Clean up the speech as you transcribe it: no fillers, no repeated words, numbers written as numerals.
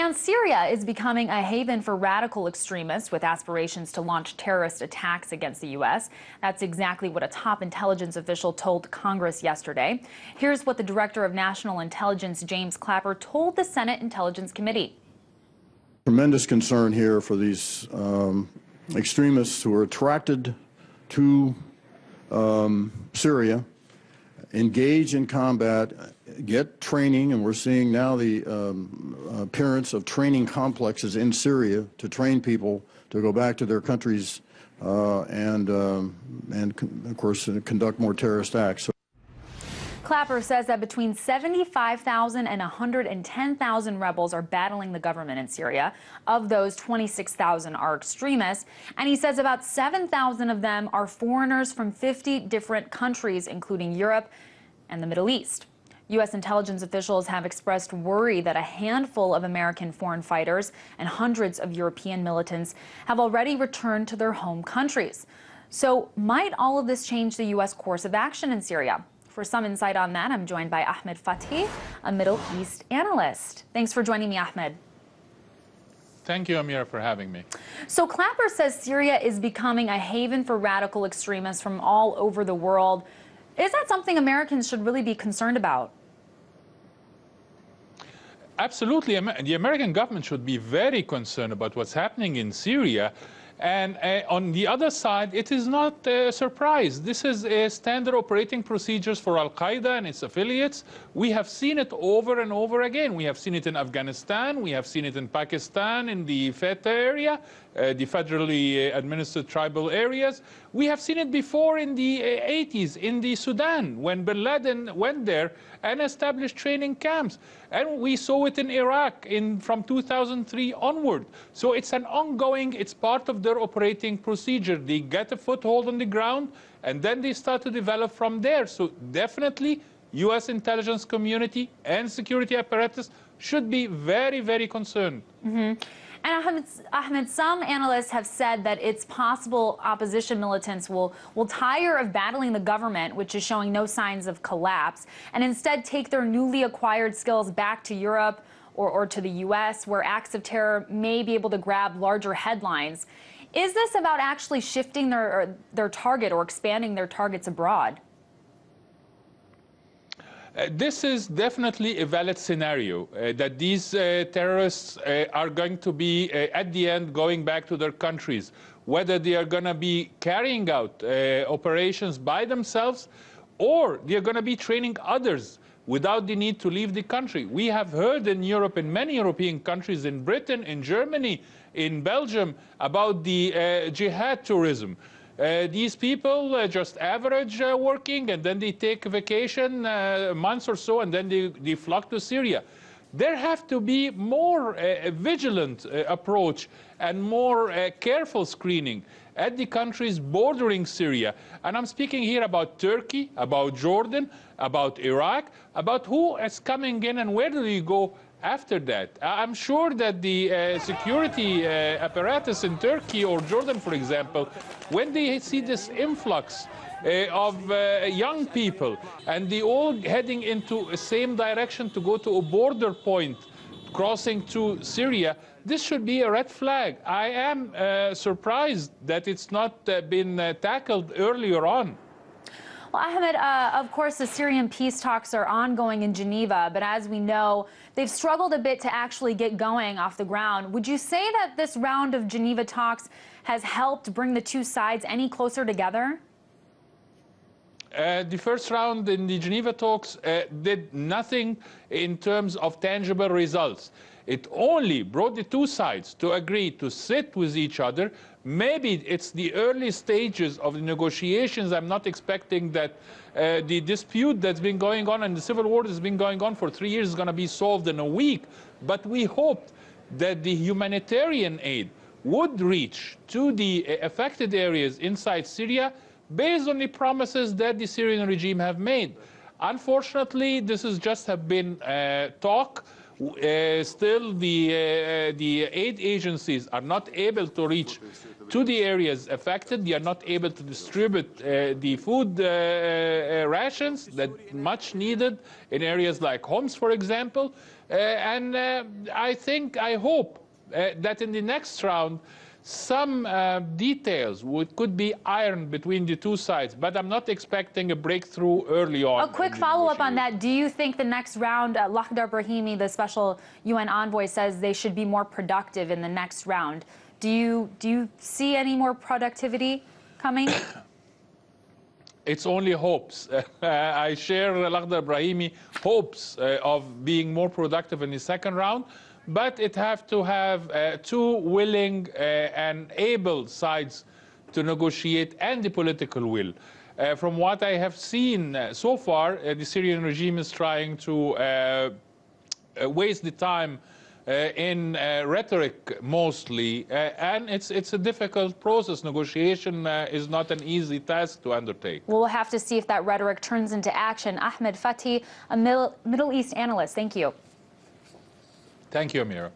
And Syria is becoming a haven for radical extremists with aspirations to launch terrorist attacks against the U.S. That's exactly what a top intelligence official told Congress yesterday. Here's what the Director of National Intelligence, James Clapper, told the Senate Intelligence Committee. Tremendous concern here for these extremists who are attracted to Syria, engage in combat, get training, and we're seeing now the appearance of training complexes in Syria to train people to go back to their countries and of course, conduct more terrorist acts. Clapper says that between 75,000 and 110,000 rebels are battling the government in Syria. Of those, 26,000 are extremists. And he says about 7,000 of them are foreigners from 50 different countries, including Europe and the Middle East. U.S. intelligence officials have expressed worry that a handful of American foreign fighters and hundreds of European militants have already returned to their home countries. So might all of this change the U.S. course of action in Syria? For some insight on that, I'm joined by Ahmed Fathi, a Middle East analyst. Thanks for joining me, Ahmed. Thank you, Amira, for having me. So Clapper says Syria is becoming a haven for radical extremists from all over the world. Is that something Americans should really be concerned about? Absolutely. The American government should be very concerned about what's happening in Syria. And on the other side, it is not a surprise. This is a standard operating procedures for Al-Qaeda and its affiliates. We have seen it over and over again. We have seen it in Afghanistan. We have seen it in Pakistan, in the FETA area, the federally administered tribal areas. We have seen it before in the 80s in the Sudan, when bin Laden went there and established training camps. And we saw it in Iraq from 2003 onward. So it's an ongoing, it's part of their operating procedure. They get a foothold on the ground, and then they start to develop from there. So definitely, U.S. intelligence community and security apparatus should be very, very concerned. Mm-hmm. And Ahmed, some analysts have said that it's possible opposition militants will tire of battling the government, which is showing no signs of collapse, and instead take their newly acquired skills back to Europe or to the U.S., where acts of terror may be able to grab larger headlines. Is this about actually shifting their target or expanding their targets abroad? This is definitely a valid scenario, that these terrorists are going to be, at the end, going back to their countries. Whether they are going to be carrying out operations by themselves, or they are going to be training others without the need to leave the country. We have heard in Europe, in many European countries, in Britain, in Germany, in Belgium, about the jihad tourism. These people just average working, and then they take a vacation months or so, and then they flock to Syria. There have to be more vigilant approach and more careful screening at the countries bordering Syria. And I'm speaking here about Turkey, about Jordan, about Iraq, about who is coming in and where do they go after that. I'm sure that the security apparatus in Turkey or Jordan, for example, when they see this influx of young people and they all heading into the same direction to go to a border point crossing to Syria, this should be a red flag. I am surprised that it's not been tackled earlier on. Well, Ahmed, of course, the Syrian peace talks are ongoing in Geneva, but as we know, they've struggled a bit to actually get going off the ground. Would you say that this round of Geneva talks has helped bring the two sides any closer together? The first round in the Geneva talks did nothing in terms of tangible results. It only brought the two sides to agree to sit with each other. Maybe it's the early stages of the negotiations. I'm not expecting that the dispute that's been going on and the civil war that's been going on for 3 years is going to be solved in a week. But we hoped that the humanitarian aid would reach to the affected areas inside Syria based on the promises that the Syrian regime have made. Unfortunately, this has just have been talk. Still, the aid agencies are not able to reach to the areas affected. They are not able to distribute the food rations that much needed in areas like Homs, for example. I hope that in the next round, some details could be ironed between the two sides, but I'm not expecting a breakthrough early on. A quick follow-up on that. Do you think the next round, Lakhdar Brahimi, the special UN envoy, says they should be more productive in the next round? Do you see any more productivity coming? It's only hopes. I share Lakhdar Brahimi hopes of being more productive in the second round, but it have to have two willing and able sides to negotiate and the political will. From what I have seen so far, the Syrian regime is trying to waste the time in rhetoric mostly, and it's a difficult process. Negotiation is not an easy task to undertake. We'll have to see if that rhetoric turns into action. Ahmed Fathi, a Middle East analyst, thank you. Thank you, Amira.